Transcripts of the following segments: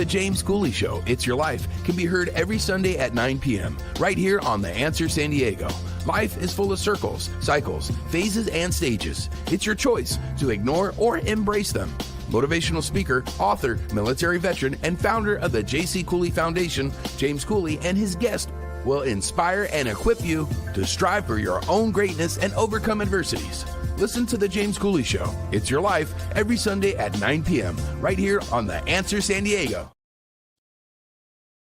James Cooley Show, It's Your Life, can be heard every Sunday at 9 p.m. right here on The Answer San Diego. Life is full of circles, cycles, phases, and stages. It's your choice to ignore or embrace them. Motivational speaker, author, military veteran, and founder of the J.C. Cooley Foundation, James Cooley, and his guest will inspire and equip you to strive for your own greatness and overcome adversities. Listen to The James Cooley Show, It's Your Life, every Sunday at 9 p.m. right here on The Answer San Diego.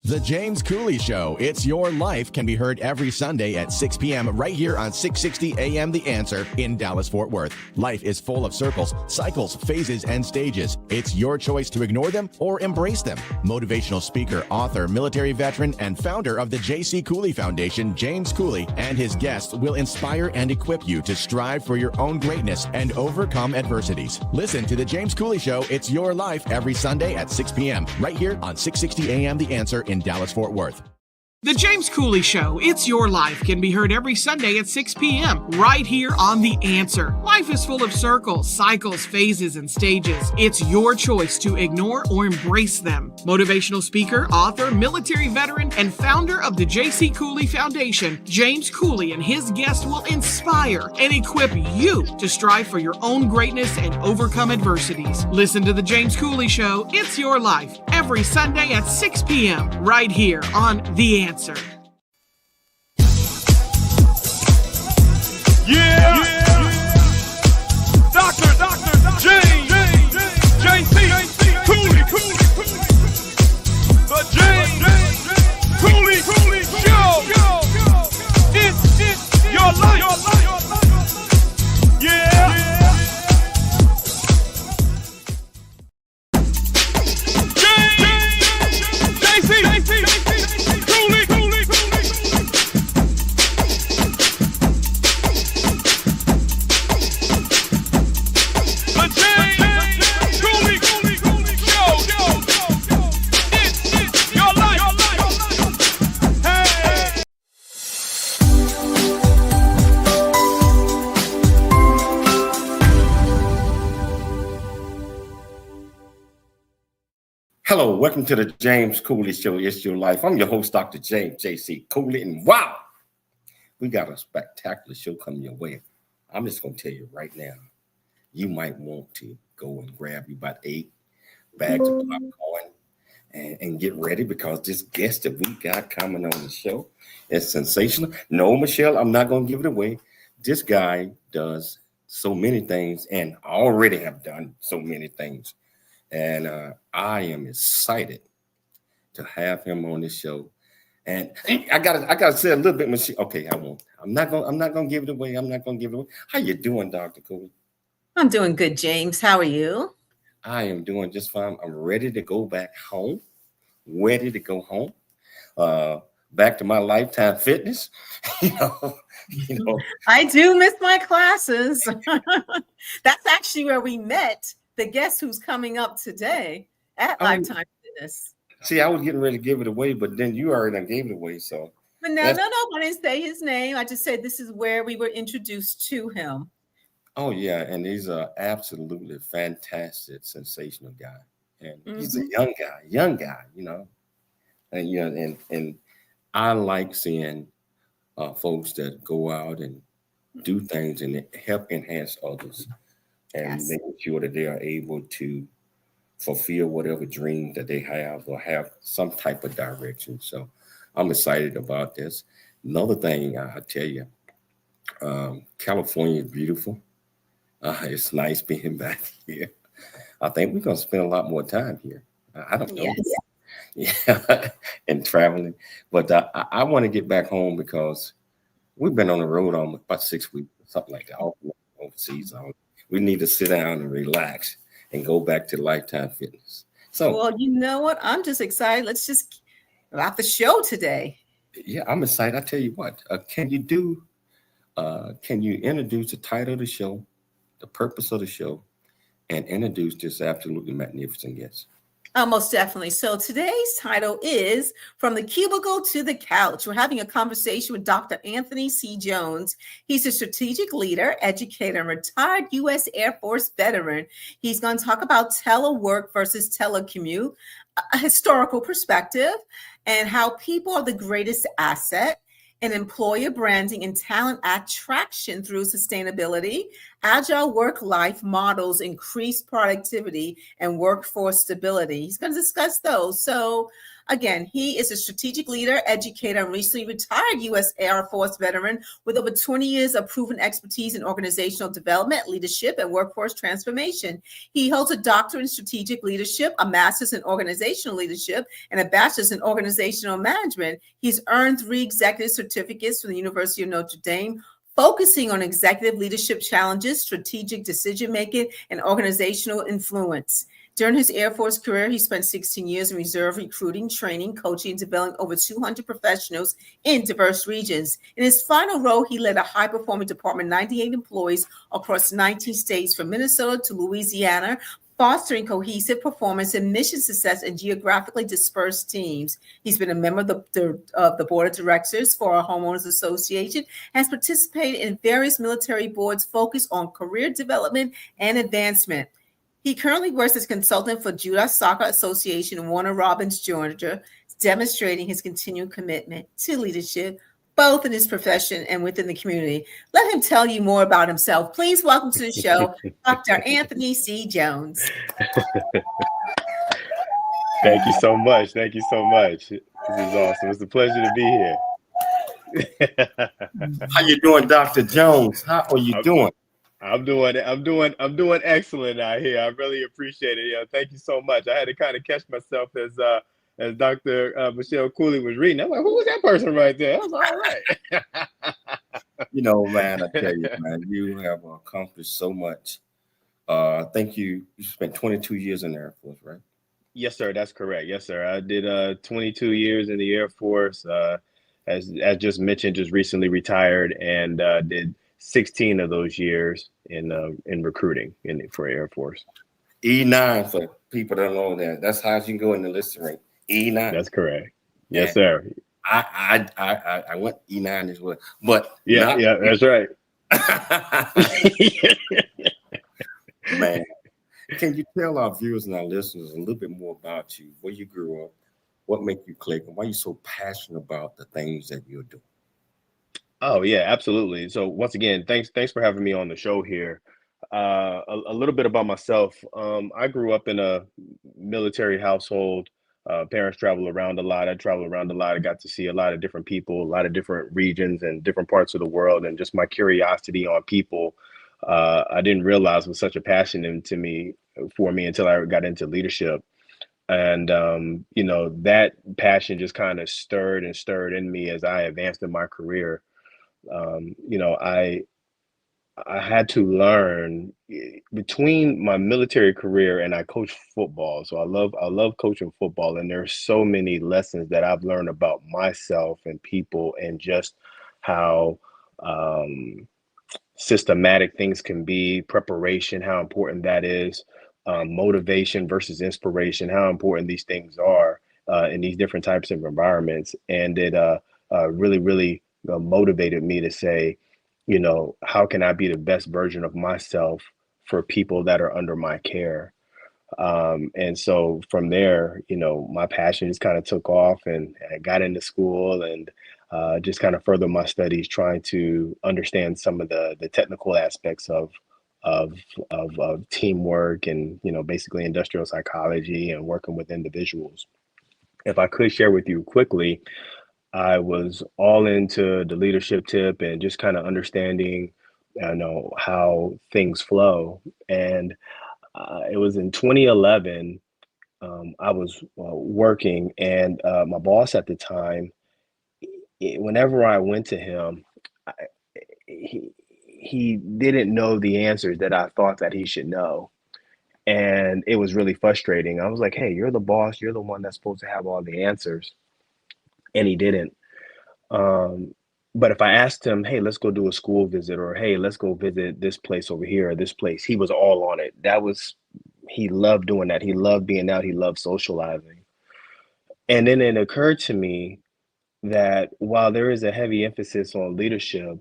The James Cooley Show, It's Your Life, can be heard every Sunday at 6 p.m. right here on 660 AM The Answer in Dallas-Fort Worth. Life is full of circles, cycles, phases, and stages. It's your choice to ignore them or embrace them. Motivational speaker, author, military veteran, and founder of the J.C. Cooley Foundation, James Cooley, and his guests will inspire and equip you to strive for your own greatness and overcome adversities. Listen to The James Cooley Show, It's Your Life, every Sunday at 6 p.m. right here on 660 AM The Answer in Dallas-Fort Worth. The James Cooley Show, It's Your Life, can be heard every Sunday at 6 p.m. right here on The Answer. Life is full of circles, cycles, phases, and stages. It's your choice to ignore or embrace them. Motivational speaker, author, military veteran, and founder of the J.C. Cooley Foundation, James Cooley and his guests will inspire and equip you to strive for your own greatness and overcome adversities. Listen to The James Cooley Show, It's Your Life, every Sunday at 6 p.m. right here on The Answer. Yeah. Dr. James J.C. Cooley. The James Cooley Show. It's your life. Yeah. Hello, welcome to the James Cooley Show, It's Your Life. I'm your host, Dr. James J.C. Cooley, and wow, we got a spectacular show coming your way. I'm just going to tell you right now, you might want to go and grab you about 8 bags of popcorn and get ready, because this guest that we got coming on the show is sensational. No, Michelle, I'm not going to give it away. This guy does so many things and already have done so many things. And I am excited to have him on this show. And I gotta say a little bit, Michelle. Okay, I won't. I'm not gonna give it away. How you doing, Dr. Cooley? I'm doing good, James. How are you? I am doing just fine. I'm ready to go back home. Back to my lifetime fitness. you know. I do miss my classes. That's actually where we met the guest who's coming up today at Lifetime Fitness. See, I was getting ready to give it away, but then you already done gave it away. So, but no, I didn't say his name. I just said this is where we were introduced to him. Oh yeah, and he's an absolutely fantastic, sensational guy, and he's a young guy, and I like seeing folks that go out and do things and help enhance others. And making sure that they are able to fulfill whatever dream that they have or have some type of direction. So I'm excited about this. Another thing I tell you, California is beautiful. It's nice being back here. I think we're going to spend a lot more time here. I don't know. Yes. Yeah, and traveling. But I want to get back home because we've been on the road almost about 6 weeks, something like that, all overseas. We need to sit down and relax and go back to Lifetime Fitness. So, well, you know what? I'm just excited. Let's just about the show today. Yeah, I'm excited. I tell you what, can you introduce the title of the show, the purpose of the show, and introduce this absolutely magnificent guest? Most definitely. So today's title is From the Cubicle to the Couch. We're having a conversation with Dr. Anthony C. Jones. He's a strategic leader, educator, and retired U.S. Air Force veteran. He's going to talk about telework versus telecommute. a historical perspective and how people are the greatest asset in employer branding and talent attraction through sustainability. Agile work-life models increase productivity and workforce stability. He's going to discuss those. So again, he is a strategic leader, educator, and recently retired U.S. Air Force veteran with over 20 years of proven expertise in organizational development, leadership, and workforce transformation. He holds a doctorate in strategic leadership, a master's in organizational leadership, and a bachelor's in organizational management. He's earned 3 executive certificates from the University of Notre Dame, focusing on executive leadership challenges, strategic decision-making, and organizational influence. During his Air Force career, he spent 16 years in reserve recruiting, training, coaching, and developing over 200 professionals in diverse regions. In his final role, he led a high-performing department, 98 employees across 19 states from Minnesota to Louisiana, fostering cohesive performance and mission success in geographically dispersed teams. He's been a member of the board of directors for our homeowners association, has participated in various military boards focused on career development and advancement. He currently works as consultant for Judah Soccer Association in Warner Robins, Georgia, demonstrating his continued commitment to leadership, both in his profession and within the community. Let him tell you more about himself. Please welcome to the show, Dr. Anthony C. Jones. Thank you so much. Thank you so much. This is awesome. It's a pleasure to be here. How you doing, Dr. Jones? How are you doing? I'm doing excellent out here. I really appreciate it. Yeah, thank you so much. I had to kind of catch myself as Dr. Michelle Cooley was reading. I'm like, who was that person right there? I was like, all right. You know, man, I tell you, man, you have accomplished so much. I think you spent 22 years in the Air Force, right? Yes, sir. That's correct. Yes, sir. I did 22 years in the Air Force. As just mentioned, just recently retired and did 16 of those years in recruiting for Air Force. E9 for people that don't know that. That's how you can go in the listing rate. E9. That's correct. Yes, sir. I went E9 as well, but yeah, that's right. Man, can you tell our viewers and our listeners a little bit more about you, where you grew up, what made you click, and why you're so passionate about the things that you're doing? Oh yeah, absolutely. So once again, thanks for having me on the show here. A little bit about myself. I grew up in a military household. Parents travel around a lot. I travel around a lot. I got to see a lot of different people, a lot of different regions and different parts of the world. And just my curiosity on people, I didn't realize was such a passion for me until I got into leadership. And, that passion just kind of stirred in me as I advanced in my career. I had to learn between my military career and I coach football. So I love coaching football, and there's so many lessons that I've learned about myself and people and just how systematic things can be, preparation, how important that is, motivation versus inspiration, how important these things are in these different types of environments. And it really motivated me to say, how can I be the best version of myself for people that are under my care? And so from there, my passion just kind of took off, and I got into school and just kind of further my studies, trying to understand some of the technical aspects of teamwork and, basically industrial psychology and working with individuals. If I could share with you quickly, I was all into the leadership tip and just kind of understanding, how things flow. And it was in 2011, I was working, and my boss at the time, whenever I went to him, he didn't know the answers that I thought that he should know. And it was really frustrating. I was like, hey, you're the boss. You're the one that's supposed to have all the answers. And he didn't. But if I asked him, hey, let's go do a school visit, or hey, let's go visit this place over here or this place, he was all on it. He loved doing that. He loved being out. He loved socializing. And then it occurred to me that while there is a heavy emphasis on leadership,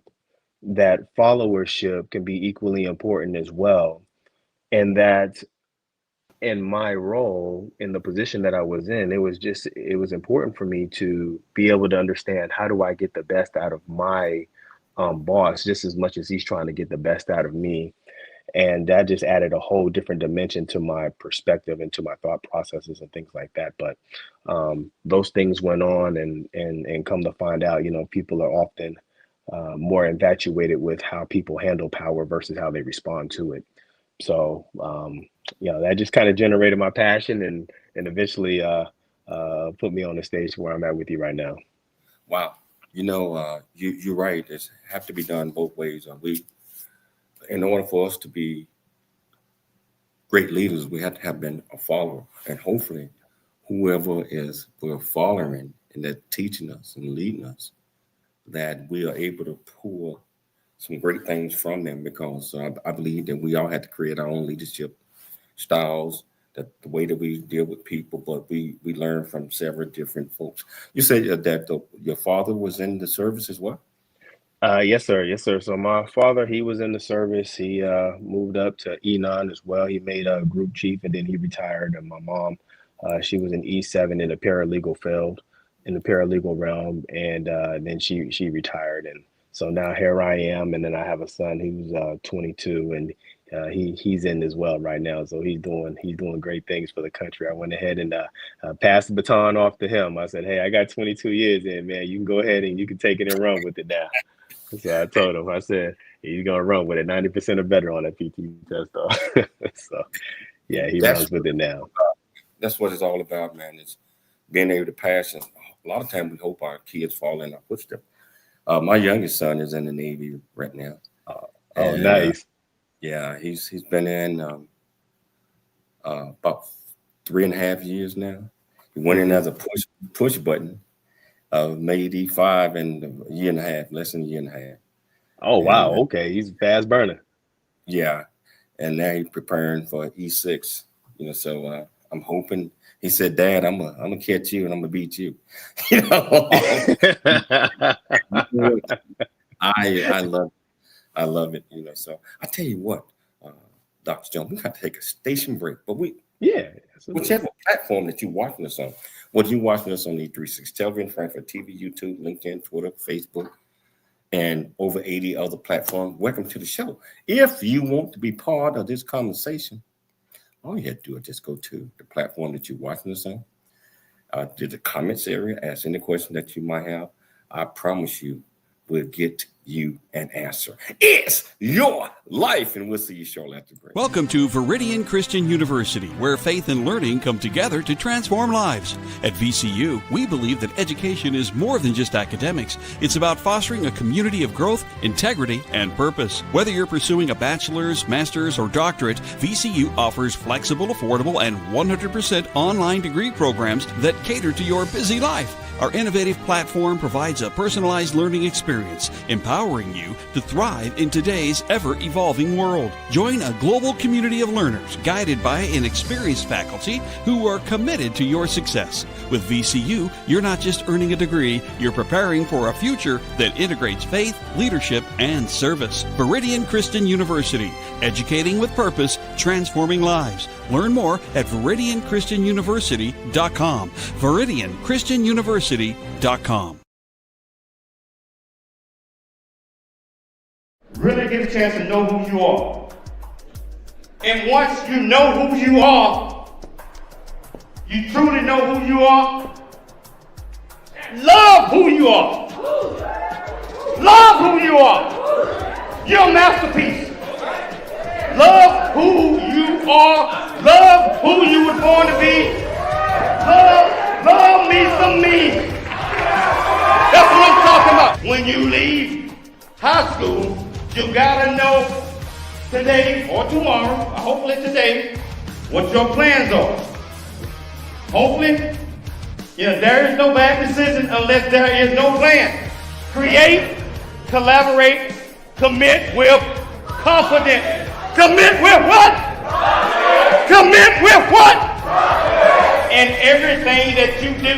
that followership can be equally important as well. And that in my role, in the position that I was in, it was important for me to be able to understand, how do I get the best out of my boss just as much as he's trying to get the best out of me. And that just added a whole different dimension to my perspective and to my thought processes and things like that. But those things went on, and come to find out, people are often more infatuated with how people handle power versus how they respond to it. So that just kind of generated my passion, and eventually put me on the stage where I'm at with you right now. Wow. You're right. It have to be done both ways. In order for us to be great leaders, we have to have been a follower. And hopefully whoever we're following and they're teaching us and leading us, that we are able to pull some great things from them, because I believe that we all have to create our own leadership styles, that the way that we deal with people, but we learn from several different folks. You said that your father was in the service as well? Yes, sir. Yes, sir. So my father, he was in the service. He moved up to E9 as well. He made a group chief, and then he retired. And my mom, she was in E7 in the paralegal field, in the paralegal realm, and then she retired. And so now here I am, and then I have a son who's 22, and he's in as well right now. So he's doing great things for the country. I went ahead and passed the baton off to him. I said, "Hey, I got 22 years in, man. You can go ahead and you can take it and run with it now." So I told him, I said, he's going to run with it 90% or better on that PT test, though. So, yeah, he runs with it now. That's what it's all about, man. It's being able to pass. And a lot of times we hope our kids fall in our footsteps. My youngest son is in the Navy right now. Nice. Yeah, he's been in about 3.5 years now. He went in as a push button. Made E5 in a year and a half, less than a year and a half. Oh, wow. Okay. He's a fast burner. Yeah. And now he's preparing for E6, so I'm hoping. He said, "Dad, I'm gonna catch you and I'm gonna beat you." I love it, So I tell you what, Dr. Jones, we got to take a station break, but whichever platform that you're watching us on, whether you're watching us on E36 Television, Frankfurt TV, YouTube, LinkedIn, Twitter, Facebook, and over 80 other platforms, welcome to the show. If you want to be part of this conversation, all you have to do is just go to the platform that you're watching us on, to the comments area, ask any question that you might have. I promise you, we'll get you an answer. It's your life, and we'll see you shortly after the break. Welcome to Viridian Christian University, where faith and learning come together to transform lives. At VCU, we believe that education is more than just academics. It's about fostering a community of growth, integrity, and purpose. Whether you're pursuing a bachelor's, master's, or doctorate, VCU offers flexible, affordable, and 100% online degree programs that cater to your busy life. Our innovative platform provides a personalized learning experience, empowering you to thrive in today's ever-evolving world. Join a global community of learners guided by an experienced faculty who are committed to your success. With VCU, you're not just earning a degree, you're preparing for a future that integrates faith, leadership, and service. Viridian Christian University, educating with purpose, transforming lives. Learn more at ViridianChristianUniversity.com. ViridianChristianUniversity.com. Really get a chance to know who you are. And once you know who you are, you truly know who you are, love who you are. Love who you are. You're a masterpiece. Love who you are. Love who you were born to be. Love me some me. That's what I'm talking about. When you leave high school, you gotta know today or tomorrow, or hopefully today, what your plans are. Hopefully, there is no bad decision unless there is no plan. Create, collaborate, commit with confidence. Commit with what? Commit with what? In everything that you do.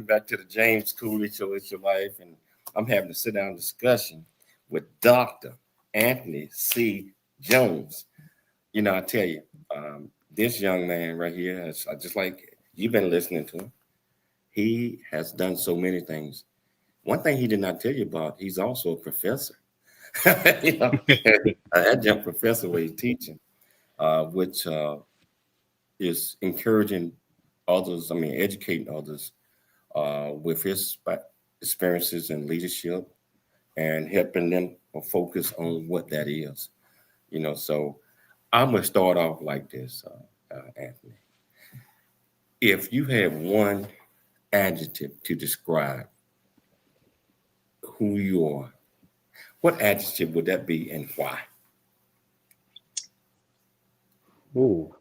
welcome back to the James Cooley Show. It's your life, and I'm having a sit-down discussion with Dr. Anthony C. Jones. You know, I tell you, this young man right here, has, just like you've been listening to him, he has done so many things. One thing he did not tell you about, he's also a professor. You know, an adjunct professor where he's teaching, which is encouraging others, educating others with his experiences in leadership and helping them focus on what that is. You know, so I'm going to start off like this, Anthony. If you had one adjective to describe who you are, what adjective would that be and why? Ooh,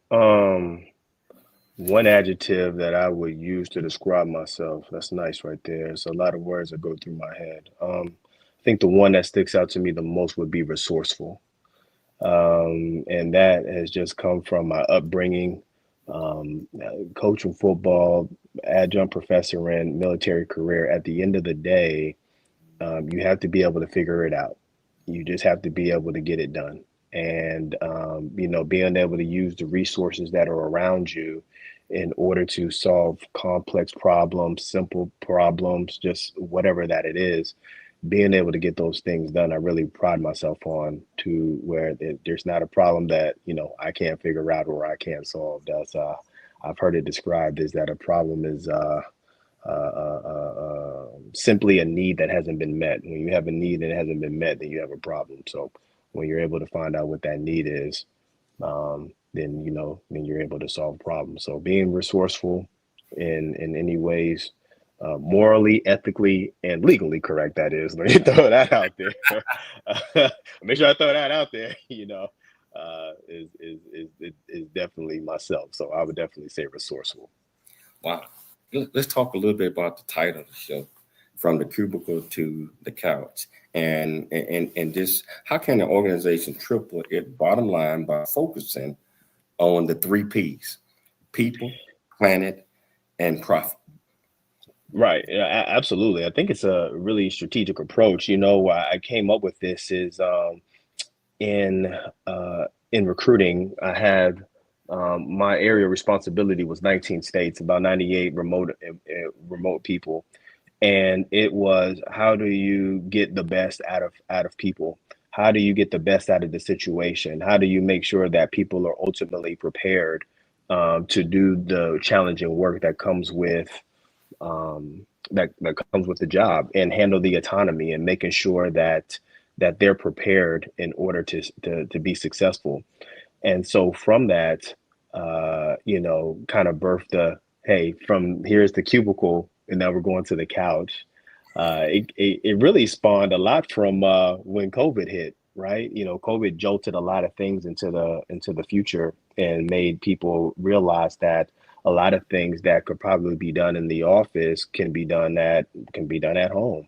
one adjective that I would use to describe myself. That's nice right there. It's a lot of words that go through my head. I think the one that sticks out to me the most would be resourceful. And that has just come from my upbringing, coaching football, adjunct professor in military career. At the end of the day, you have to be able to figure it out. You just have to be able to get it done. And, being able to use the resources that are around you in order to solve complex problems, simple problems, just whatever that it is, being able to get those things done, I really pride myself on, to where there's not a problem that, I can't figure out or I can't solve. That's, I've heard it described as that a problem is, simply a need that hasn't been met. When you have a need and it hasn't been met, then you have a problem. So when you're able to find out what that need is, then you're able to solve problems. So being resourceful in any ways, morally, ethically, and legally correct. That is, let me throw that out there. Make sure I throw that out there. Is definitely myself. So I would definitely say resourceful. Wow. Let's talk a little bit about the title of the show, From the Cubicle to the Couch, and just how can an organization triple its bottom line by focusing on the 3 P's: people, planet, and profit. Right. Yeah, absolutely. I think it's a really strategic approach. Why I came up with this is in recruiting, I had my area of responsibility was 19 states, about 98 remote people. And it was, how do you get the best out of people? How do you get the best out of the situation? How do you make sure that people are ultimately prepared to do the challenging work that comes with that comes with the job, and handle the autonomy and making sure that they're prepared in order to be successful? And so from that, kind of birthed the, hey, from here's the cubicle and now we're going to the couch. It really spawned a lot from when COVID hit, right? COVID jolted a lot of things into the future and made people realize that a lot of things that could probably be done in the office can be done at home.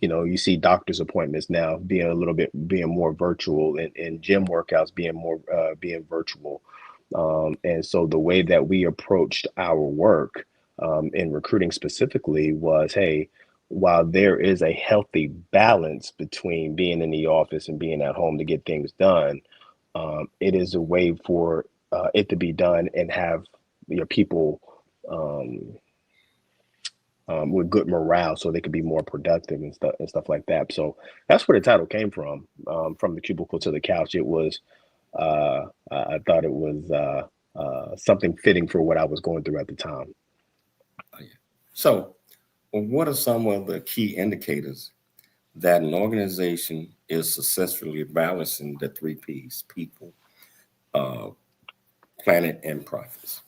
You see doctor's appointments now being more virtual, and gym workouts being virtual. And so the way that we approached our work in recruiting specifically was, hey, while there is a healthy balance between being in the office and being at home to get things done, it is a way for it to be done and have your people with good morale, so they could be more productive and stuff like that. So that's where the title came from the cubicle to the couch. It was I thought it was something fitting for what I was going through at the time. So what are some of the key indicators that an organization is successfully balancing the 3 P's: people, planet, and profits?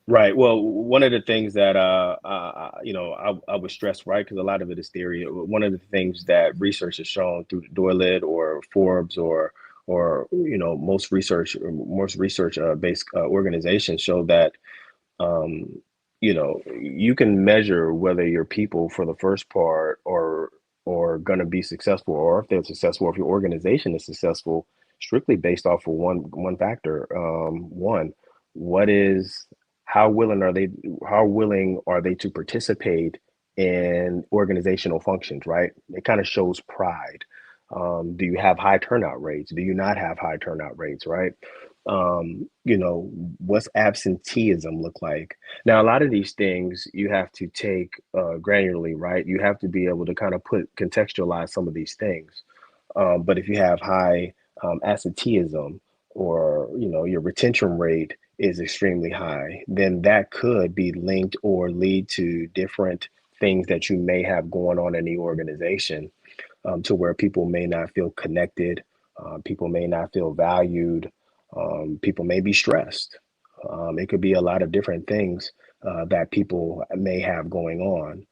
Right. Well, one of the things that I would stress, right, because a lot of it is theory. One of the things that research has shown through Doylid or Forbes or most research based organizations show that you can measure whether your people, for the first part, or going to be successful, or if they're successful, if your organization is successful, strictly based off of one factor. how willing are they to participate in organizational functions, right? It kind of shows pride. Do you have high turnout rates? Do you not have high turnout rates, right? What's absenteeism look like? Now, a lot of these things you have to take granularly, right? You have to be able to kind of contextualize some of these things. But if you have high absenteeism, or your retention rate is extremely high, then that could be linked or lead to different things that you may have going on in the organization, to where people may not feel connected, people may not feel valued, people may be stressed. It could be a lot of different things that people may have going on.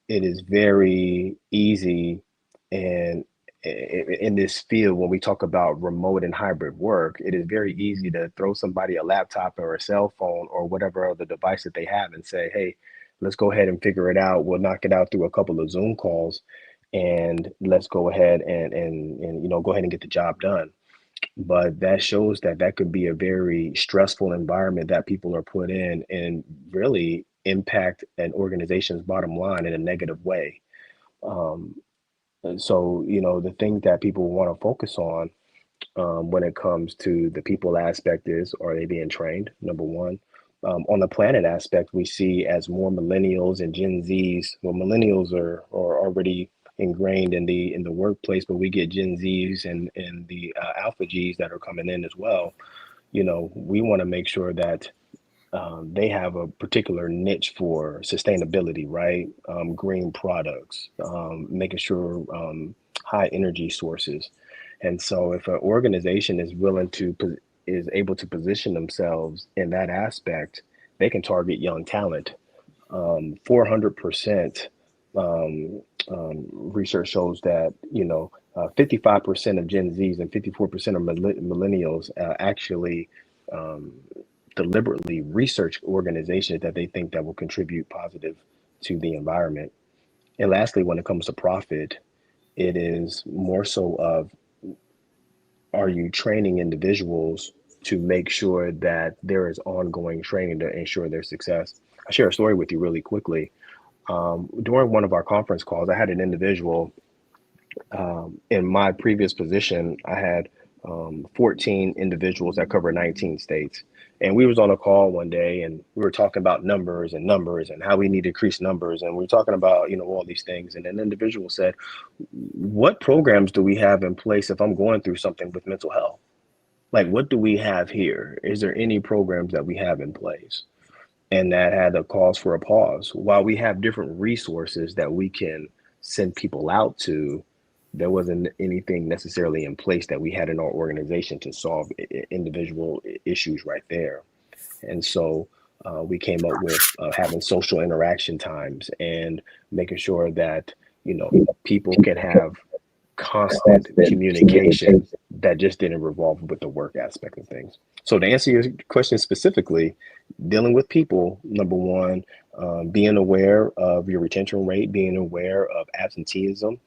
It is very easy, and in this field, when we talk about remote and hybrid work, it is very easy to throw somebody a laptop or a cell phone or whatever other device that they have and say, hey, let's go ahead and figure it out. We'll knock it out through a couple of Zoom calls, and let's go ahead and go ahead and get the job done. But that shows that could be a very stressful environment that people are put in, and really impact an organization's bottom line in a negative way. And so, the thing that people want to focus on, when it comes to the people aspect is, are they being trained? Number one. On the planet aspect, we see as more millennials and Gen Zs. Well, millennials are already ingrained in the workplace, but we get Gen Zs and the Alpha Gs that are coming in as well. We want to make sure that they have a particular niche for sustainability, right? Green products, making sure high energy sources. And so if an organization is is able to position themselves in that aspect, they can target young talent. 400% research shows that 55% of Gen Zs and 54% of millennials actually deliberately research organizations that they think that will contribute positive to the environment. And lastly, when it comes to profit, it is more so of, are you training individuals to make sure that there is ongoing training to ensure their success? I'll share a story with you really quickly. During one of our conference calls, I had an individual. In my previous position, I had 14 individuals that cover 19 states. And we was on a call one day, and we were talking about numbers and how we need to increase numbers. And we were talking about, all these things. And an individual said, what programs do we have in place if I'm going through something with mental health? Like, what do we have here? Is there any programs that we have in place? And that had a cause for a pause. While we have different resources that we can send people out to, there wasn't anything necessarily in place that we had in our organization to solve individual issues right there. And so we came up with having social interaction times and making sure that, people can have constant communication that just didn't revolve with the work aspect of things. So to answer your question specifically, dealing with people, number one, being aware of your retention rate, being aware of absenteeism.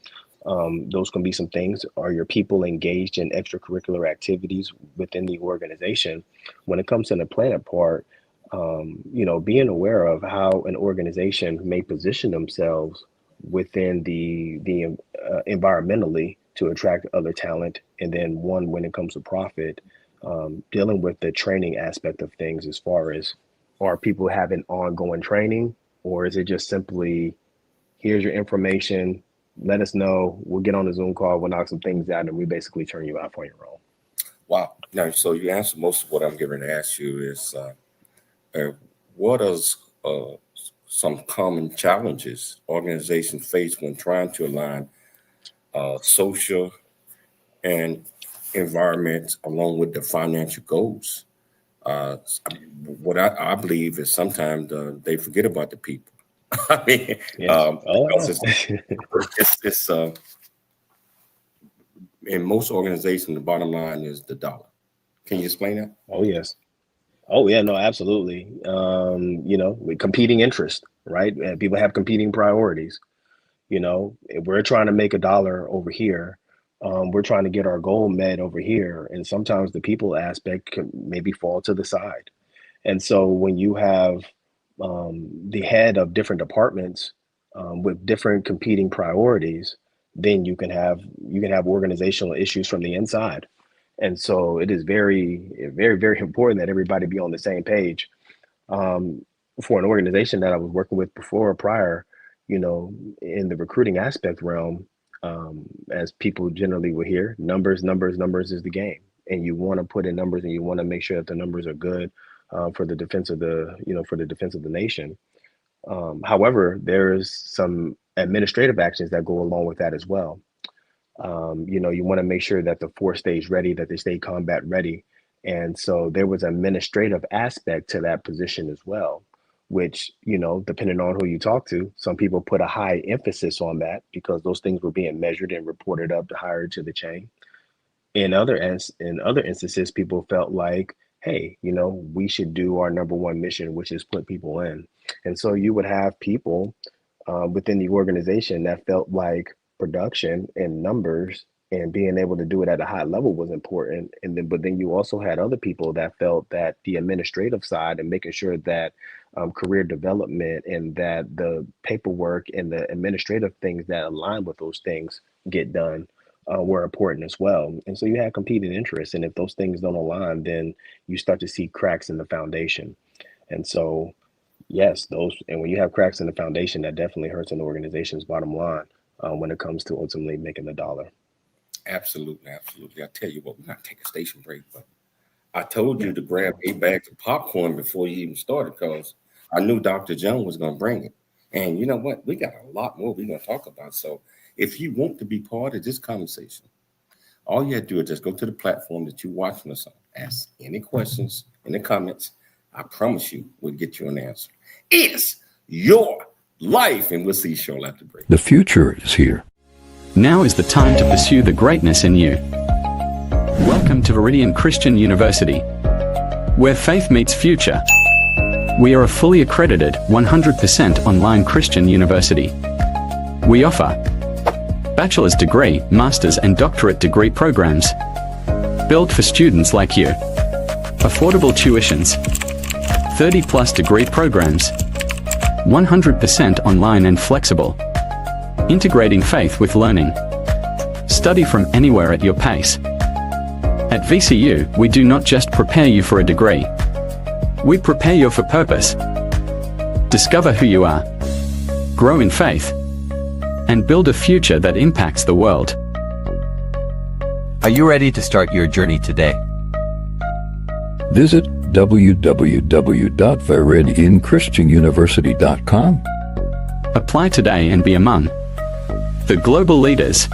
Those can be some things. Are your people engaged in extracurricular activities within the organization? When it comes to the planet part, being aware of how an organization may position themselves within the environmentally to attract other talent. And then when it comes to profit, dealing with the training aspect of things, as far as, are people having ongoing training, or is it just simply, here's your information, let us know, we'll get on a Zoom call, we'll knock some things out, and we basically turn you out for your own. Wow. Now, so you answered most of what I'm going to ask you is, what is some common challenges organizations face when trying to align social and environment along with the financial goals? What I believe is sometimes they forget about the people. I mean, Yes. it's in most organizations, the bottom line is the dollar. Can you explain that? Oh, yes. Oh, yeah, no, absolutely. With competing interests, right? People have competing priorities. If we're trying to make $1 over here, we're trying to get our goal met over here. And sometimes the people aspect can maybe fall to the side. And so when you have the head of different departments with different competing priorities, then you can have organizational issues from the inside. And so it is very, very, very important that everybody be on the same page. For an organization that I was working with prior, in the recruiting aspect realm, as people generally will hear, numbers is the game. And you want to put in numbers, and you want to make sure that the numbers are good for the defense of the nation. However, there's some administrative actions that go along with that as well. You want to make sure that the force stays ready, that they stay combat ready. And so there was an administrative aspect to that position as well, which, depending on who you talk to, some people put a high emphasis on that because those things were being measured and reported up the higher to the chain. In other instances, people felt like, hey, we should do our number one mission, which is put people in. And so you would have people within the organization that felt like production and numbers and being able to do it at a high level was important. But then you also had other people that felt that the administrative side and making sure that career development and that the paperwork and the administrative things that align with those things get done were important as well. And so you had competing interests. And if those things don't align, then you start to see cracks in the foundation. And so, yes, and when you have cracks in the foundation, that definitely hurts an organization's bottom line when it comes to ultimately making the dollar. Absolutely. I tell you what, we're going to take a station break, but I told you to grab 8 bags of popcorn before you even started because I knew Dr. Jones was going to bring it. And you know what? We got a lot more we're going to talk about. So if you want to be part of this conversation, all you have to do is just go to the platform that you're watching us on. Ask any questions in the comments. I promise you we'll get you an answer. It's your life, and we'll see you shortly after the break. The future is here. Now is the time to pursue the greatness in you. Welcome to Viridian Christian University, where faith meets future. We are a fully accredited, 100% online Christian university. We offer bachelor's degree, master's and doctorate degree programs, built for students like you. Affordable tuitions, 30+ degree programs, 100% online and flexible. Integrating faith with learning. Study from anywhere at your pace. At VCU, we do not just prepare you for a degree. We prepare you for purpose. Discover who you are. Grow in faith. And build a future that impacts the world. Are you ready to start your journey today? Visit www.viridianchristianuniversity.com. Apply today and be among the global leaders.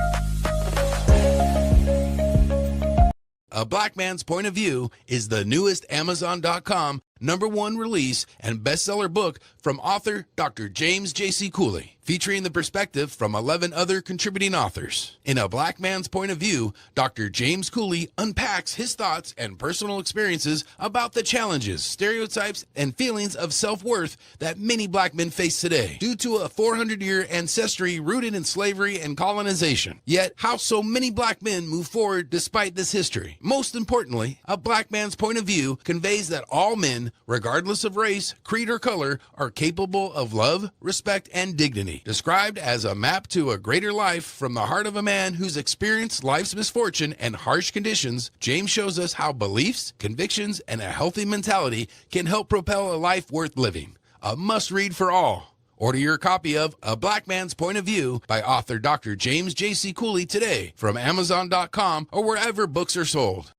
A Black Man's Point of View is the newest Amazon.com #1 release and bestseller book from author Dr. James J.C. Cooley, featuring the perspective from 11 other contributing authors. In A Black Man's Point of View, Dr. James Cooley unpacks his thoughts and personal experiences about the challenges, stereotypes, and feelings of self-worth that many black men face today due to a 400-year ancestry rooted in slavery and colonization. Yet, how so many black men move forward despite this history. Most importantly, A Black Man's Point of View conveys that all men, regardless of race, creed, or color, are capable of love, respect, and dignity. Described as a map to a greater life from the heart of a man who's experienced life's misfortune and harsh conditions, James shows us how beliefs, convictions, and a healthy mentality can help propel a life worth living. A must-read for all. Order your copy of A Black Man's Point of View by author Dr. James J.C. Cooley today from Amazon.com or wherever books are sold.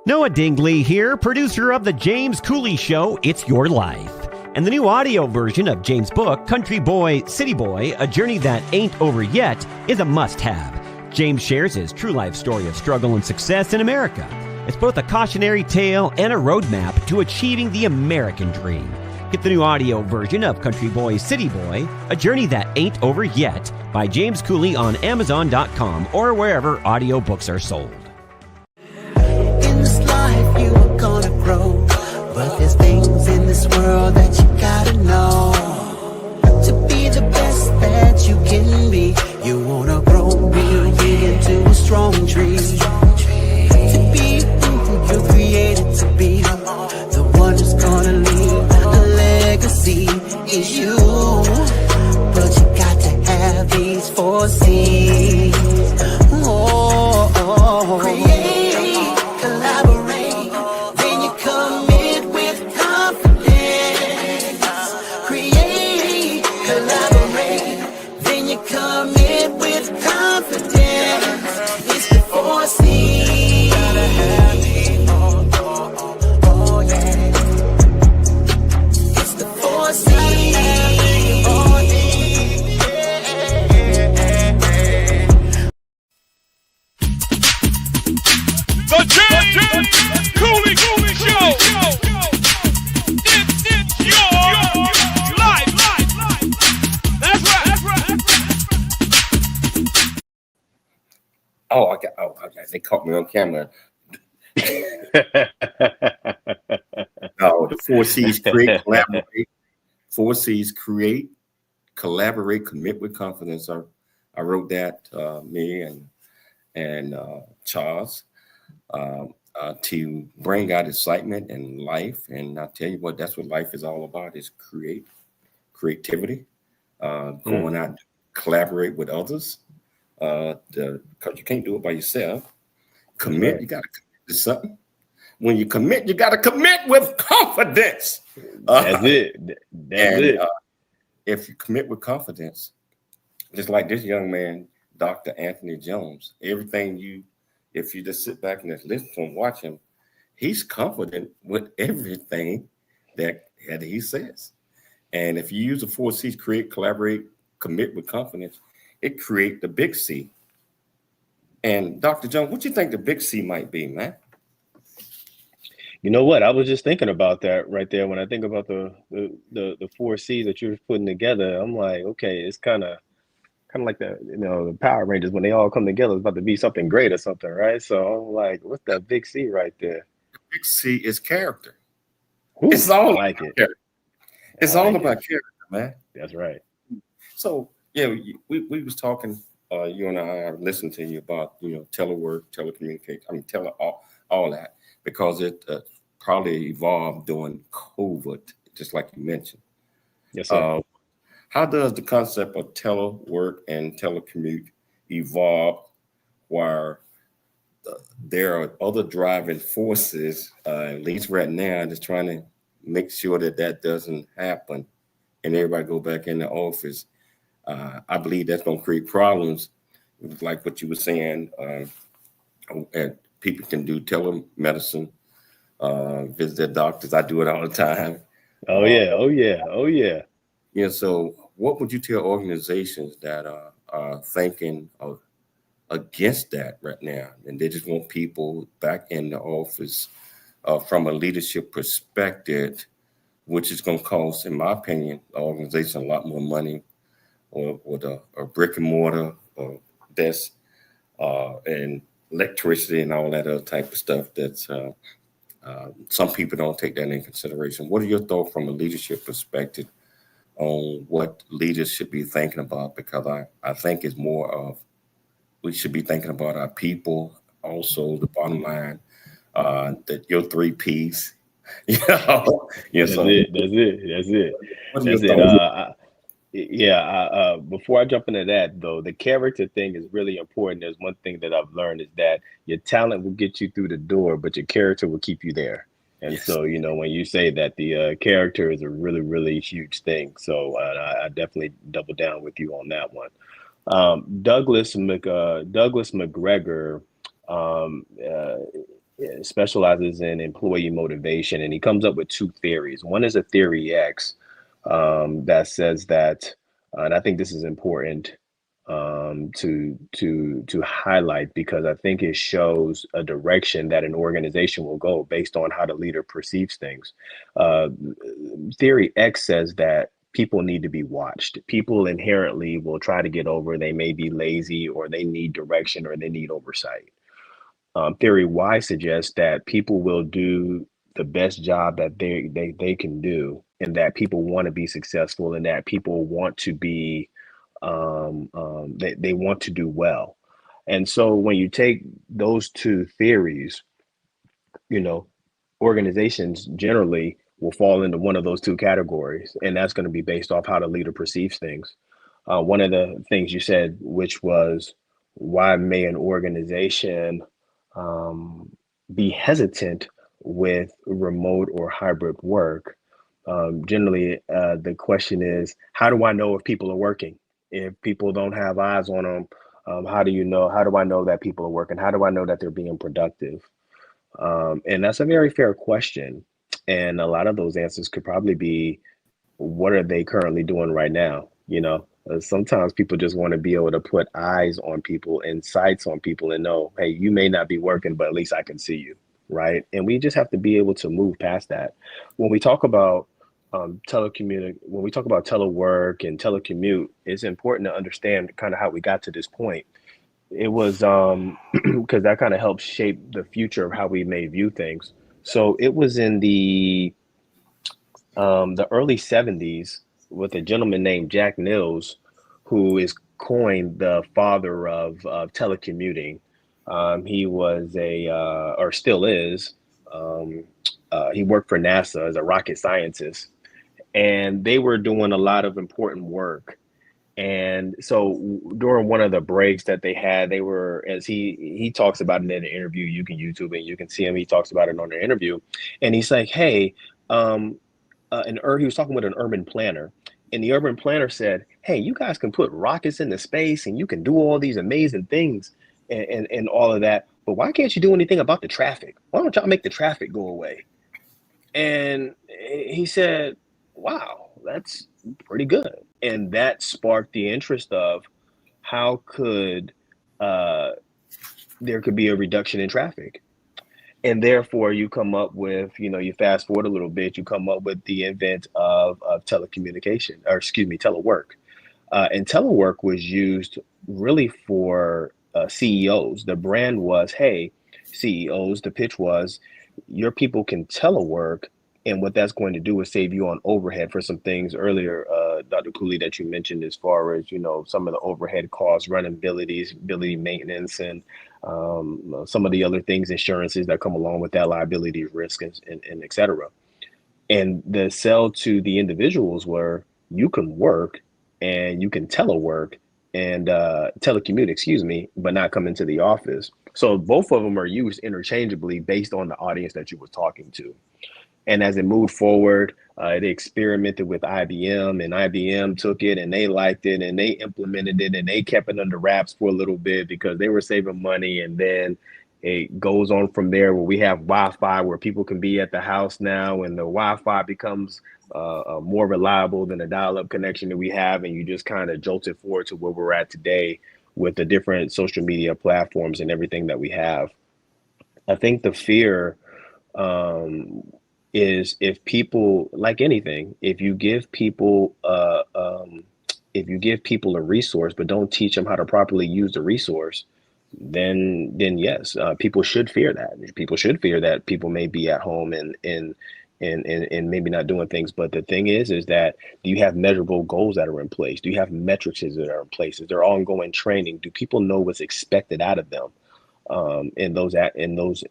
Noah Dingley here, producer of The James Cooley Show, It's Your Life. And the new audio version of James' book, Country Boy, City Boy, A Journey That Ain't Over Yet, is a must-have. James shares his true life story of struggle and success in America. It's both a cautionary tale and a roadmap to achieving the American dream. Get the new audio version of Country Boy, City Boy, A Journey That Ain't Over Yet by James Cooley on Amazon.com or wherever audiobooks are sold. You are gonna grow, but there's things in this world that you gotta know. To be the best that you can be, you wanna grow real big into a strong tree. To be who you're created to be, the one who's Oh, create, collaborate, then you commit with confidence. Create, collaborate, then you commit with confidence. It's the 4 C's. Gotta have it. Oh, yeah. It's the 4 C's. The James Cooley Show. It's your life. That's right. Okay. They caught me on camera. No, the 4 C's: create, collaborate. 4 C's: create, collaborate, commit with confidence. I wrote that, me and Charles, to bring out excitement and life. And I tell you what, that's what life is all about: is creativity, going out, collaborate with others, because you can't do it by yourself. Commit, you got to commit to something. When you commit, you got to commit with confidence. That's it. That's it. If you commit with confidence, just like this young man, Dr. Anthony Jones, if you just sit back and just listen to him, watch him, he's confident with everything that he says. And if you use the 4 C's: create, collaborate, commit with confidence, it creates the big C. And Dr. Jones, what you think the big C might be, man? You know what? I was just thinking about that right there. When I think about the 4 C's that you're putting together, I'm like, okay, it's kind of like the Power Rangers when they all come together. It's about to be something great or something, right? So I'm like, what's that big C right there? The big C is character. Ooh, it's all like it. Character. It's all about character, man. That's right. So yeah, we was talking. You and I listened to you about telework, telecommunicate. All that, because it probably evolved during COVID, just like you mentioned. Yes, sir. How does the concept of telework and telecommute evolve while there are other driving forces, at least right now, just trying to make sure that doesn't happen and everybody go back in the office? I believe that's going to create problems, like what you were saying. And people can do telemedicine, visit their doctors. I do it all the time. Oh yeah. Yeah. So what would you tell organizations that are thinking against that right now, and they just want people back in the office from a leadership perspective, which is going to cost, in my opinion, the organization a lot more money, or with a brick and mortar or desk and electricity and all that other type of stuff. That's some people don't take that into consideration. What are your thoughts from a leadership perspective on what leaders should be thinking about? Because I think it's more of, we should be thinking about our people. Also, the bottom line, that your 3 Ps. That's it. Before I jump into that, though, the character thing is really important. There's one thing that I've learned is that your talent will get you through the door, but your character will keep you there. And so, when you say that, the character is a really, really huge thing. So I definitely double down with you on that one. Douglas McGregor specializes in employee motivation, and he comes up with 2 theories. One is a theory X, that says that, and I think this is important to highlight, because I think it shows a direction that an organization will go based on how the leader perceives things. Theory X says that people need to be watched. People inherently will try to get over. They may be lazy, or they need direction, or they need oversight. Theory Y suggests that people will do the best job that they can do, and that people want to be successful, and that people want to be they want to do well. And so when you take those 2 theories, organizations generally will fall into one of those 2 categories, and that's going to be based off how the leader perceives things. one of the things you said, which was why may an organization be hesitant with remote or hybrid work? Generally, the question is, how do I know if people are working? If people don't have eyes on them, how do you know? How do I know that people are working? How do I know that they're being productive? And that's a very fair question. And a lot of those answers could probably be, what are they currently doing right now? Sometimes people just want to be able to put eyes on people and sights on people and know, hey, you may not be working, but at least I can see you, right? And we just have to be able to move past that. When we talk about when we talk about telework and telecommute, it's important to understand kind of how we got to this point. It was because that kind of helps shape the future of how we may view things. So it was in the early 70s with a gentleman named Jack Mills, who is coined the father of telecommuting. He was or still is, he worked for NASA as a rocket scientist, and they were doing a lot of important work. And so during one of the breaks that they had, they were, as he talks about it in an interview, you can YouTube it, you can see him. He talks about it on the interview, and he's like, "Hey, he was talking with an urban planner, and the urban planner said, "Hey, you guys can put rockets into space, and you can do all these amazing things, and all of that. But why can't you do anything about the traffic? Why don't y'all make the traffic go away?" And he said, "Wow, that's pretty good." And that sparked the interest of how could there could be a reduction in traffic. And therefore, you come up with, you fast forward a little bit, you come up with the invent of telecommunication, or excuse me, telework. And telework was used really for CEOs. The brand was, hey, CEOs, the pitch was, your people can telework. And what that's going to do is save you on overhead for some things earlier, Dr. Cooley, that you mentioned, as far as, some of the overhead costs, runability maintenance, and some of the other things, insurances that come along with that, liability risk, and et cetera. And the sell to the individuals were, you can work and you can telework and telecommute, excuse me, but not come into the office. So both of them are used interchangeably based on the audience that you were talking to. And as it moved forward, they experimented with IBM, and IBM took it and they liked it and they implemented it and they kept it under wraps for a little bit because they were saving money. And then it goes on from there, where we have Wi-Fi, where people can be at the house now, and the Wi-Fi becomes more reliable than the dial-up connection that we have. And you just kind of jolted forward to where we're at today with the different social media platforms and everything that we have. I think the fear is, if people, like anything, if you give people a resource but don't teach them how to properly use the resource, then yes, people should fear that. People should fear that people may be at home and maybe not doing things. But the thing is that, do you have measurable goals that are in place? Do you have metrics that are in place? Is there ongoing training? Do people know what's expected out of them in those avenues?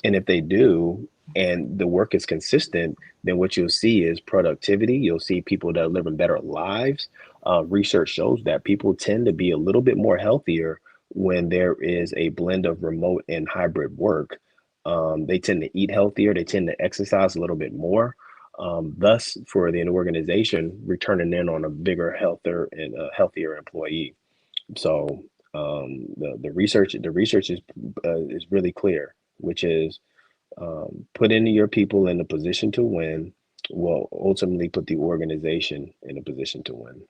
And if they do, and the work is consistent, then what you'll see is productivity. You'll see people that are living better lives. Research shows that people tend to be a little bit more healthier when there is a blend of remote and hybrid work. They tend to eat healthier. They tend to exercise a little bit more. Thus, for the organization, returning in on a bigger, healthier employee. So the research is really clear, which is, putting your people in a position to win will ultimately put the organization in a position to win.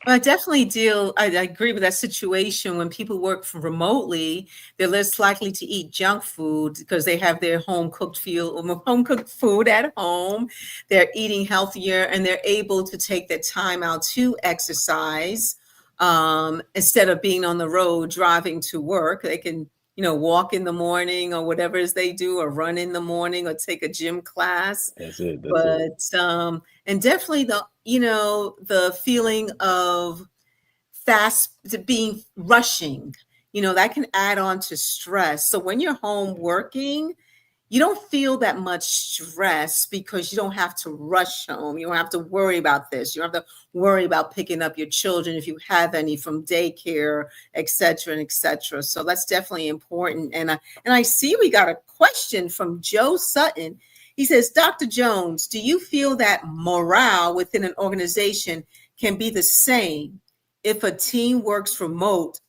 I definitely do. I agree with that situation. When people work from remotely, they're less likely to eat junk food because they have their home cooked food at home. They're eating healthier, and they're able to take the time out to exercise instead of being on the road driving to work. They can, walk in the morning or whatever it is they do, or run in the morning, or take a gym class. That's it. And definitely the feeling of rushing, that can add on to stress. So when you're home working, you don't feel that much stress because you don't have to rush home. You don't have to worry about this. You don't have to worry about picking up your children if you have any from daycare, et cetera, and et cetera. So that's definitely important. And I see we got a question from Joe Sutton. He says, Dr. Jones, do you feel that morale within an organization can be the same if a team works remote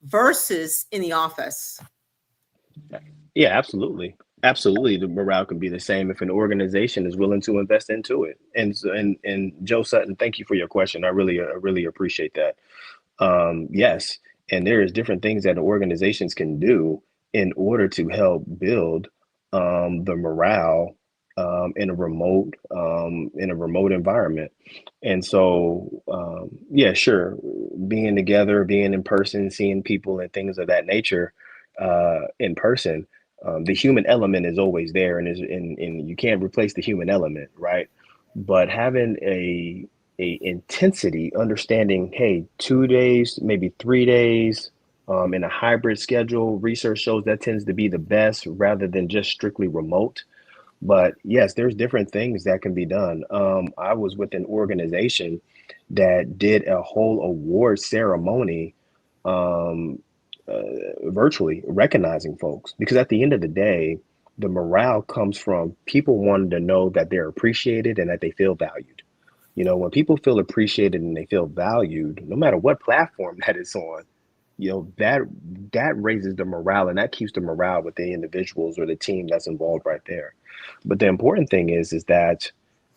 versus in the office? Yeah, absolutely. Absolutely. The morale can be the same if an organization is willing to invest into it. And Joe Sutton, thank you for your question. I really appreciate that. Yes. And there is different things that organizations can do in order to help build the morale in a remote environment. And so, yeah, sure. Being together, being in person, seeing people and things of that nature in person. The human element is always there, and you can't replace the human element, right? But having a intensity, understanding, hey, 2 days, maybe 3 days, in a hybrid schedule, research shows that tends to be the best rather than just strictly remote. But yes, there's different things that can be done. I was with an organization that did a whole award ceremony virtually, recognizing folks, because at the end of the day, the morale comes from people wanting to know that they're appreciated and that they feel valued. You know, when people feel appreciated and they feel valued, no matter what platform that it's on, you know, that raises the morale, and that keeps the morale with the individuals or the team that's involved right there. But the important thing is that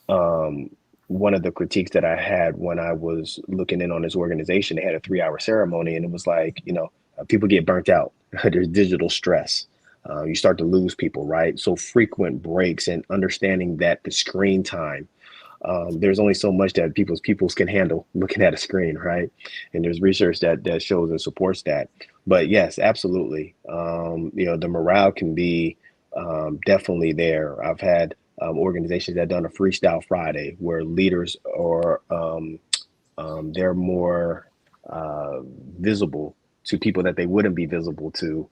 one of the critiques that I had when I was looking in on this organization, they had a 3-hour ceremony, and it was like, you know, people get burnt out. There's digital stress. You start to lose people, right? So frequent breaks and understanding that the screen time, there's only so much that peoples can handle looking at a screen, right? And there's research that shows and supports that. But yes, absolutely. You know, the morale can be definitely there. I've had organizations that done a Freestyle Friday where leaders are they're more visible to people that they wouldn't be visible to,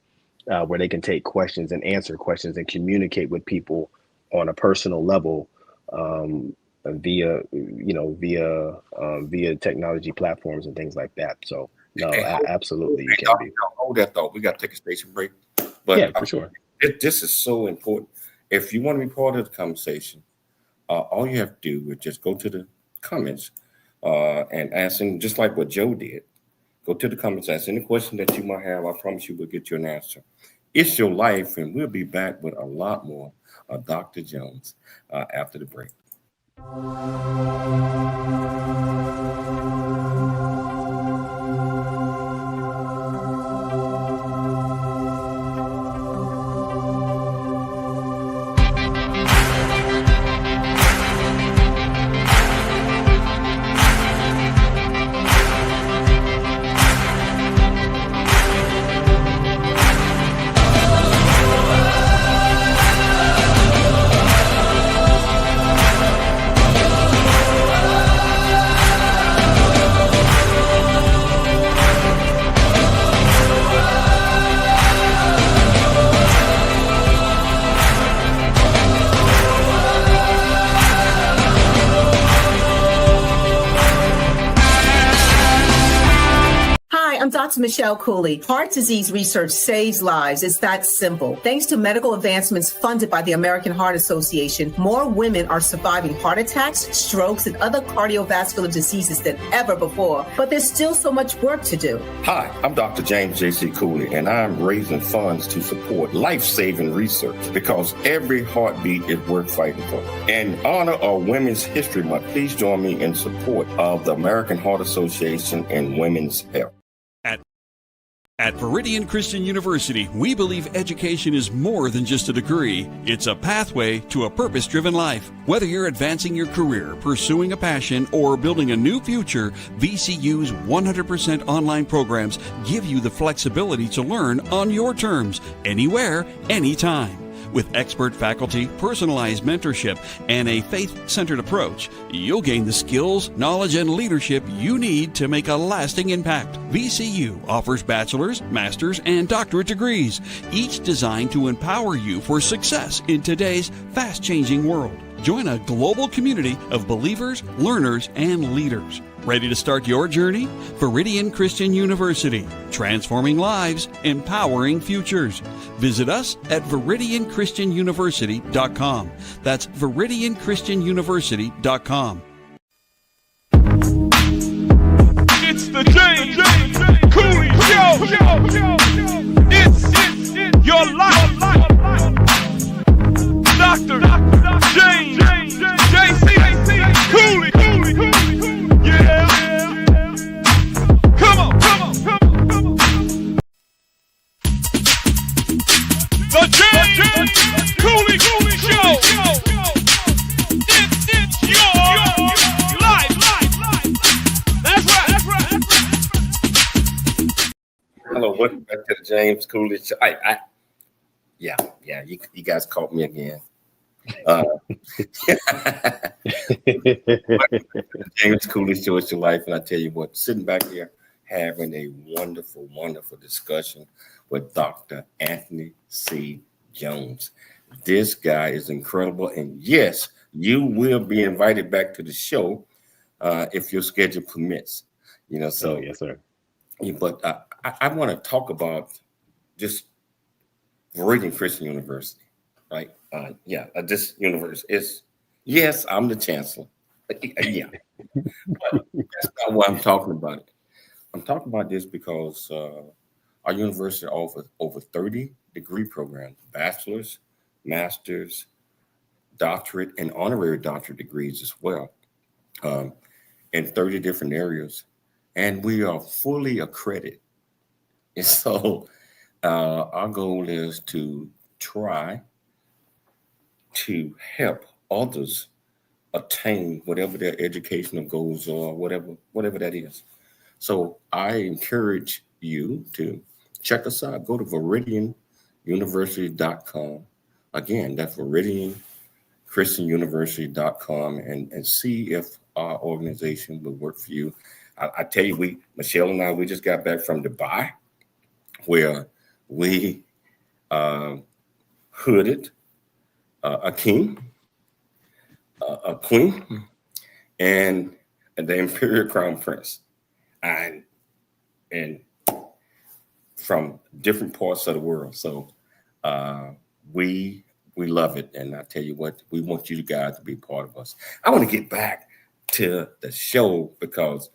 where they can take questions and answer questions and communicate with people on a personal level via technology platforms and things like that. So no, absolutely, you can be. Hold that thought. We got to take a station break. But yeah, for sure. This is so important. If you want to be part of the conversation, all you have to do is just go to the comments and ask them, just like what Joe did. Go to the comments, ask any question that you might have. I promise you we'll get you an answer. It's your life, and we'll be back with a lot more of Dr. Jones after the break. Dr. Michelle Cooley. Heart disease research saves lives. It's that simple. Thanks to medical advancements funded by the American Heart Association, more women are surviving heart attacks, strokes, and other cardiovascular diseases than ever before. But there's still so much work to do. Hi, I'm Dr. James J.C. Cooley, and I'm raising funds to support life-saving research because every heartbeat is worth fighting for. In honor of Women's History Month, please join me in support of the American Heart Association and women's health. At Meridian Christian University, we believe education is more than just a degree. It's a pathway to a purpose-driven life. Whether you're advancing your career, pursuing a passion, or building a new future, VCU's 100% online programs give you the flexibility to learn on your terms, anywhere, anytime. With expert faculty, personalized mentorship, and a faith-centered approach, you'll gain the skills, knowledge, and leadership you need to make a lasting impact. VCU offers bachelor's, master's, and doctorate degrees, each designed to empower you for success in today's fast-changing world. Join a global community of believers, learners, and leaders. Ready to start your journey? Viridian Christian University, transforming lives, empowering futures. Visit us at ViridianChristianUniversity.com. That's ViridianChristianUniversity.com. It's the James Cooley Show. It's your life. Dr. James J.C. Cooley. Yeah. Come on. The James Cooley Show. It's your life. That's right. Hello, welcome back to the James Cooley Show. Yeah, you guys caught me again. James Cooley Show, it's your life, and I tell you what, sitting back here having a wonderful discussion with Dr. Anthony C. Jones. This guy is incredible, and yes, you will be invited back to the show if your schedule permits. So yes, sir. But I want to talk about just Viridian Christian University, right? This university is, yes, I'm the chancellor. Yeah, but that's not why I'm talking about it. I'm talking about this because our university offers over 30 degree programs, bachelor's, master's, doctorate, and honorary doctorate degrees as well, in 30 different areas. And we are fully accredited. And so our goal is to try to help others attain whatever their educational goals are, whatever that is. So I encourage you to check us out. Go to ViridianUniversity.com. Again, that's ViridianChristianUniversity.com and see if our organization will work for you. I tell you, Michelle and I, we just got back from Dubai, where we hooded a king, a queen, and the Imperial Crown Prince, and from different parts of the world. So we love it, and I tell you what, we want you guys to be part of us. I want to get back to the show because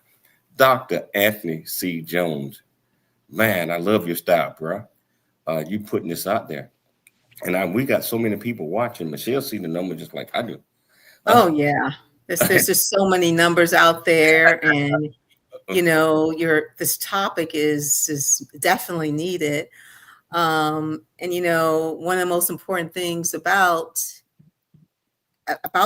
Dr. Anthony C. Jones, man, I love your style, bro. You putting this out there. And we got so many people watching. Michelle see the number just like I do. Oh, yeah. There's just so many numbers out there. And, this topic is definitely needed. And, one of the most important things about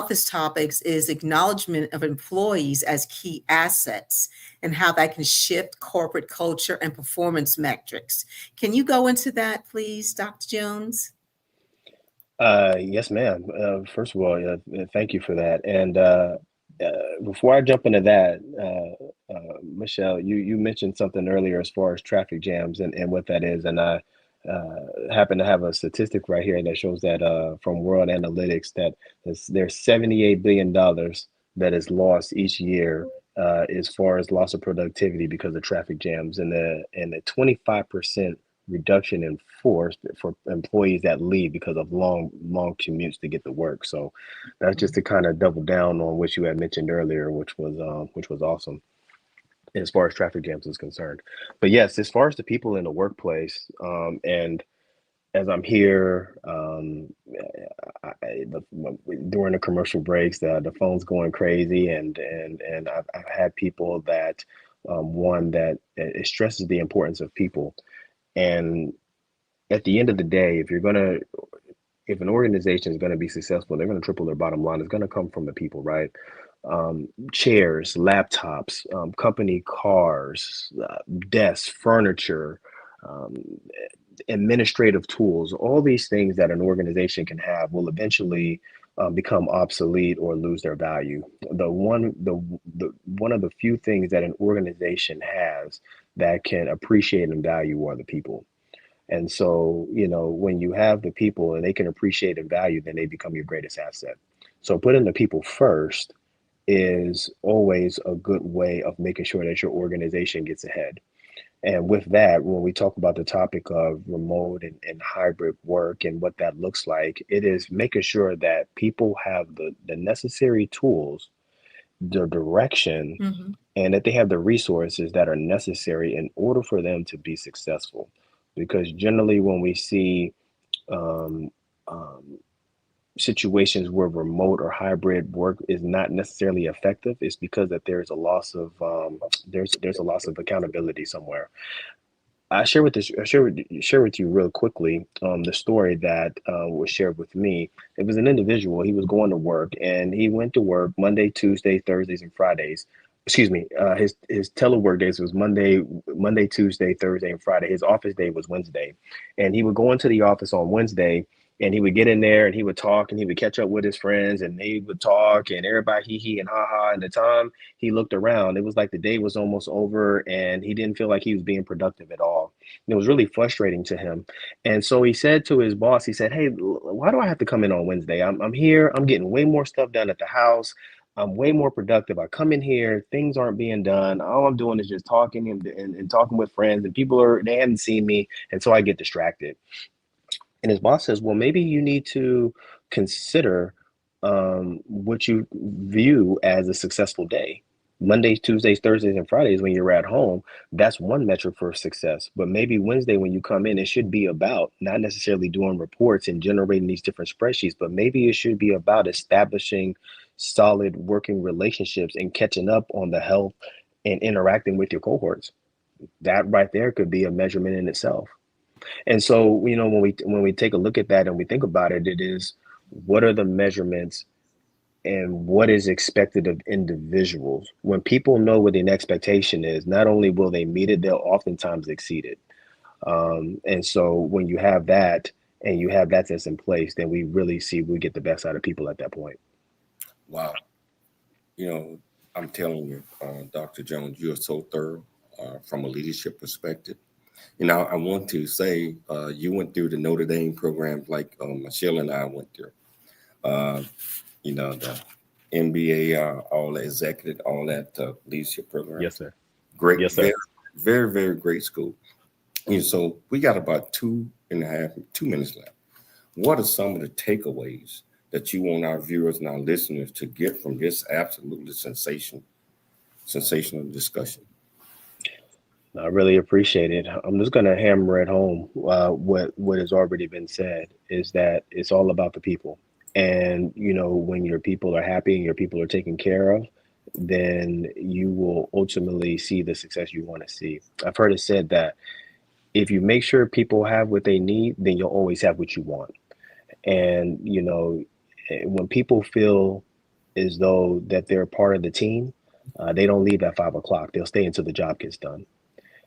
this topic is acknowledgement of employees as key assets and how that can shift corporate culture and performance metrics. Can you go into that, please, Dr. Jones? Yes, ma'am. First of all, thank you for that. And before I jump into that, Michelle, you mentioned something earlier as far as traffic jams and what that is. And I happen to have a statistic right here that shows that from World Analytics that there's $78 billion that is lost each year as far as loss of productivity because of traffic jams, and the 25% reduction in force for employees that leave because of long commutes to get to work. So that's just to kind of double down on what you had mentioned earlier, which was awesome as far as traffic jams is concerned. But yes, as far as the people in the workplace, and as I'm here, during the commercial breaks, the phone's going crazy, and I've had people that that it stresses the importance of people. And at the end of the day, if an organization is going to be successful, they're going to triple their bottom line. It's going to come from the people, right? Chairs, laptops, company cars, desks, furniture, administrative tools, all these things that an organization can have will eventually become obsolete or lose their value. One of the few things that an organization has that can appreciate and value are the people. And so, when you have the people and they can appreciate and value, then they become your greatest asset. So putting the people first is always a good way of making sure that your organization gets ahead. And with that, when we talk about the topic of remote and hybrid work and what that looks like, it is making sure that people have the necessary tools, the direction, Mhm. and that they have the resources that are necessary in order for them to be successful. Because generally, when we see um, um, situations where remote or hybrid work is not necessarily effective, it's because that there's a loss of there's a loss of accountability somewhere. Share with you real quickly the story that was shared with me. It was an individual. He was going to work, and he went to work Monday, Tuesday, Thursdays, and Fridays. Excuse me. His telework days was Monday, Tuesday, Thursday, and Friday. His office day was Wednesday, and he would go into the office on Wednesday. And he would get in there and he would talk and he would catch up with his friends and they would talk and everybody hee and ha ha. And the time he looked around, it was like the day was almost over and he didn't feel like he was being productive at all. And it was really frustrating to him. And so he said to his boss, he said, "Hey, why do I have to come in on Wednesday? I'm here. I'm getting way more stuff done at the house. I'm way more productive. I come in here, things aren't being done. All I'm doing is just talking and talking with friends and they haven't seen me. And so I get distracted." And his boss says, "Well, maybe you need to consider what you view as a successful day. Mondays, Tuesdays, Thursdays, and Fridays when you're at home, that's one metric for success. But maybe Wednesday when you come in, it should be about not necessarily doing reports and generating these different spreadsheets, but maybe it should be about establishing solid working relationships and catching up on the health and interacting with your cohorts. That right there could be a measurement in itself." And so, when we take a look at that and we think about it, it is what are the measurements and what is expected of individuals. When people know what an expectation is, not only will they meet it, they'll oftentimes exceed it. And so when you have that and you have that that's in place, then we really see we get the best out of people at that point. Wow. I'm telling you, Dr. Jones, you're so thorough from a leadership perspective. I want to say you went through the Notre Dame programs like Michelle and I went through. The MBA, all the executive, all that leadership programs. Yes, sir. Great, Yes, sir. very, very, very great school. So we got about 2 minutes left. What are some of the takeaways that you want our viewers and our listeners to get from this absolutely sensational discussion? I really appreciate it. I'm just going to hammer it home. What has already been said is that it's all about the people. And, when your people are happy and your people are taken care of, then you will ultimately see the success you want to see. I've heard it said that if you make sure people have what they need, then you'll always have what you want. And, when people feel as though that they're part of the team, they don't leave at 5 o'clock. They'll stay until the job gets done.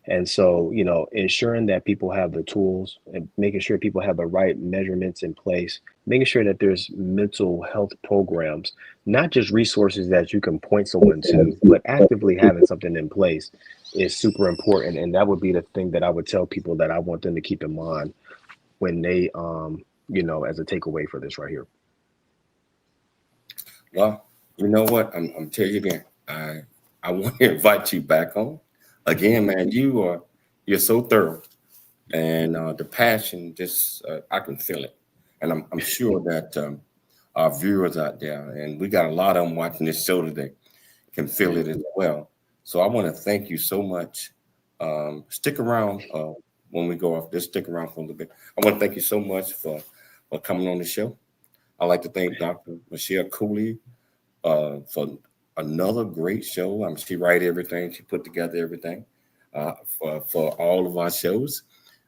And so, ensuring that people have the tools and making sure people have the right measurements in place, making sure that there's mental health programs, not just resources that you can point someone to, but actively having something in place is super important. And that would be the thing that I would tell people that I want them to keep in mind when they, as a takeaway for this right here. Well, you know what? I'm telling you again, I want to invite you back on. Again, man, you're so thorough, and the passion just I can feel it, and I'm sure that our viewers out there, and we got a lot of them watching this show today, can feel it as well. So I want to thank you so much. Stick around when we go off. Just stick around for a little bit. I want to thank you so much for coming on the show. I'd like to thank Dr. Michelle Cooley for another great show. She write everything. She put together everything for all of our shows.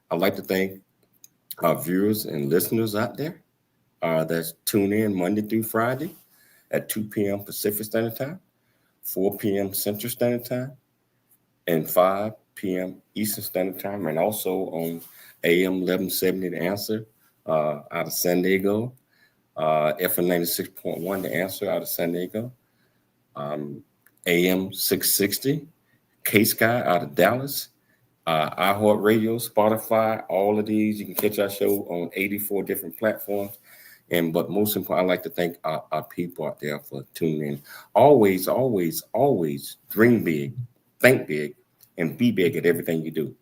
I'd like to thank our viewers and listeners out there that tune in Monday through Friday at 2 p.m. Pacific Standard Time, 4 p.m. Central Standard Time, and 5 p.m. Eastern Standard Time, and also on AM 1170 The Answer out of San Diego, FM 96.1 The Answer out of San Diego, AM 660 K-Sky out of Dallas, iHeartRadio, Spotify, all of these. You can catch our show on 84 different platforms. But most important, I'd like to thank our people out there for tuning in. Always, always, always dream big, think big, and be big at everything you do.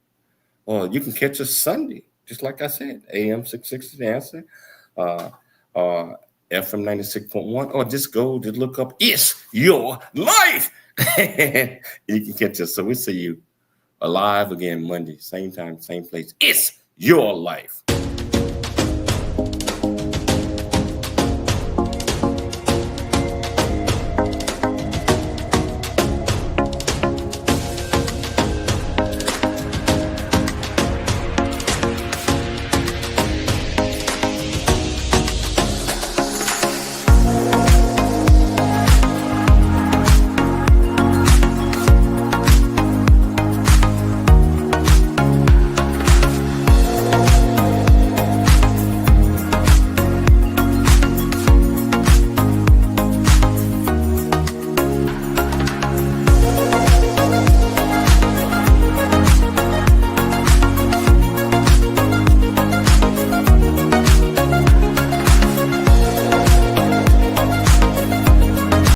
You can catch us Sunday, just like I said, AM 660 The Answer, FM 96.1, or just look up It's Your Life. You can catch us. So we'll see you alive again Monday, same time, same place. It's Your Life.